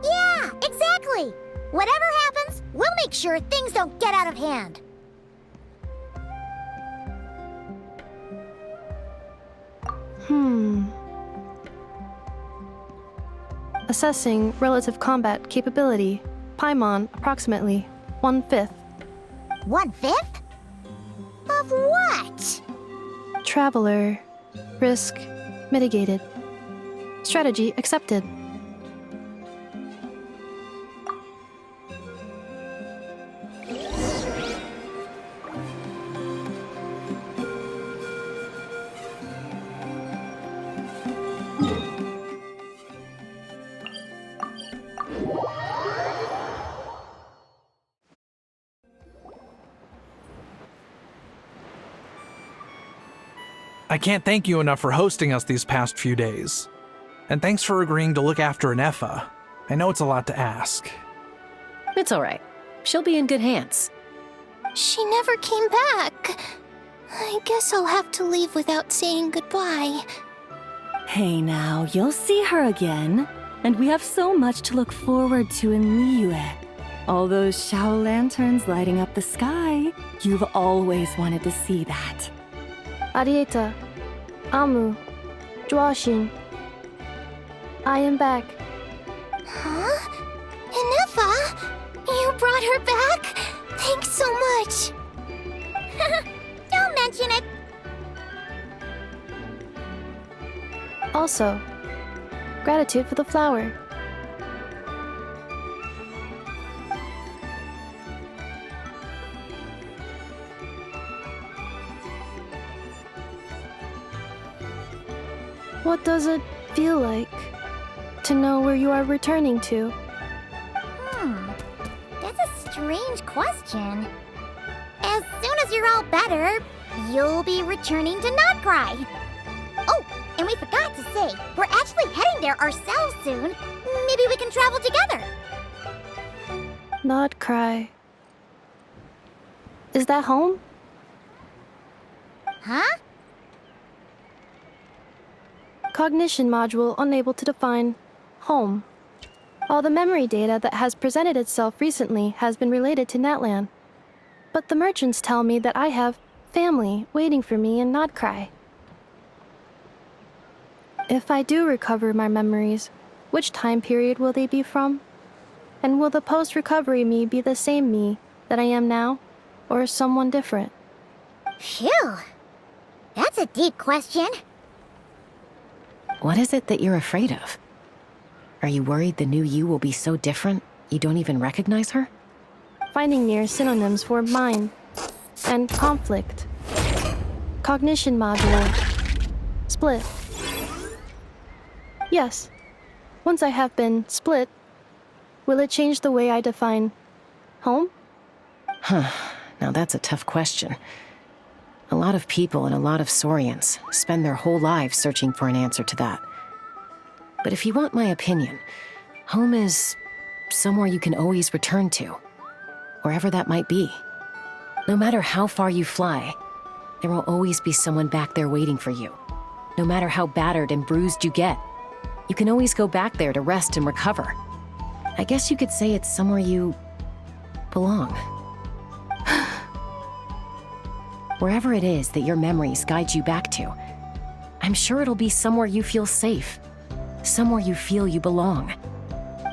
Yeah, exactly! Whatever happens, we'll make sure things don't get out of hand. Assessing relative combat capability. Paimon, approximately 1/5. 1/5? Of what? Traveler. Risk mitigated. Strategy accepted. I can't thank you enough for hosting us these past few days. And thanks for agreeing to look after Ineffa. I know it's a lot to ask. It's all right. She'll be in good hands. She never came back. I guess I'll have to leave without saying goodbye. Hey now, you'll see her again. And we have so much to look forward to in Liyue. All those Shao lanterns lighting up the sky. You've always wanted to see that. Arieta, Amu, Joashin. I am back. Huh? Ineffa? You brought her back? Thanks so much. Don't mention it. Also, gratitude for the flower. What does it feel like to know where you are returning to? That's a strange question. As soon as you're all better, you'll be returning to Not Cry. Oh, and we forgot to say, we're actually heading there ourselves soon. Maybe we can travel together. Not cry. Is that home? Huh? Cognition module unable to define home. All the memory data that has presented itself recently has been related to Natlan. But the merchants tell me that I have family waiting for me in Not Cry. If I do recover my memories, which time period will they be from? And will the post-recovery me be the same me that I am now, or someone different? Phew. That's a deep question. What is it that you're afraid of? Are you worried the new you will be so different you don't even recognize her? Finding near synonyms for mine and conflict. Cognition module. Split. Yes. Once I have been split, will it change the way I define home? Huh. Now that's a tough question. A lot of people and a lot of Saurians spend their whole lives searching for an answer to that. But if you want my opinion, home is somewhere you can always return to, wherever that might be. No matter how far you fly, there will always be someone back there waiting for you. No matter how battered and bruised you get, you can always go back there to rest and recover. I guess you could say it's somewhere you belong. Wherever it is that your memories guide you back to, I'm sure it'll be somewhere you feel safe, somewhere you feel you belong.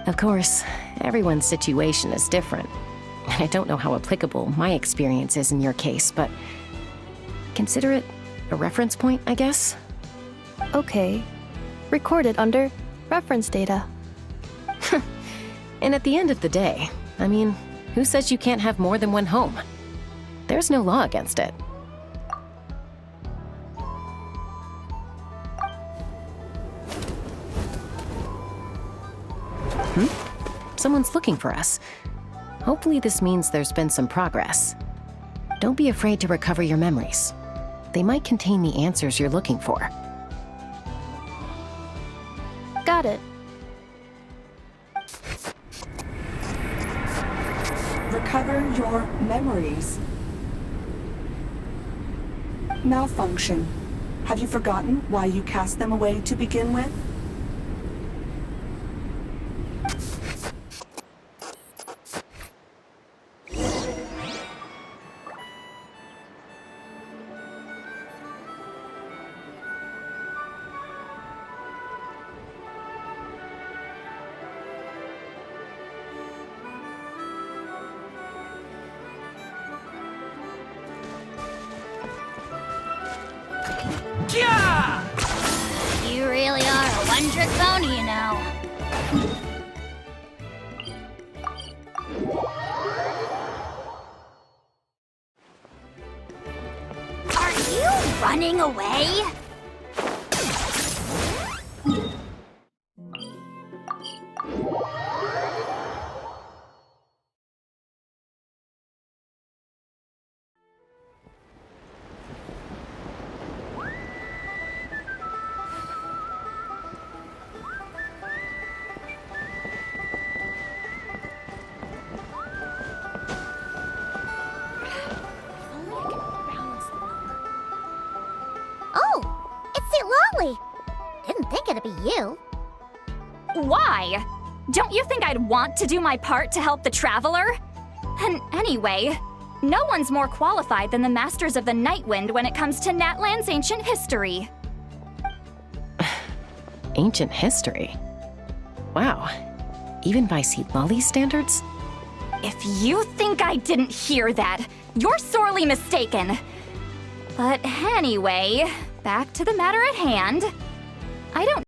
Of course, everyone's situation is different. I don't know how applicable my experience is in your case, but consider it a reference point, I guess? Okay. Recorded under reference data. And at the end of the day, I mean, who says you can't have more than one home? There's no law against it. Someone's looking for us. Hopefully this means there's been some progress. Don't be afraid to recover your memories. They might contain the answers you're looking for. Got it. Recover your memories. Malfunction. Have you forgotten why you cast them away to begin with? You really are a one-trick pony, you know. Are you running away? Oh, it's St. Lolly. Didn't think it'd be you. Why? Don't you think I'd want to do my part to help the Traveler? And anyway, No one's more qualified than the Masters of the Nightwind when it comes to Natlan's ancient history. Ancient history? Wow. Even by Seedlolly's standards? If you think I didn't hear that, you're sorely mistaken. But anyway, back to the matter at hand. I don't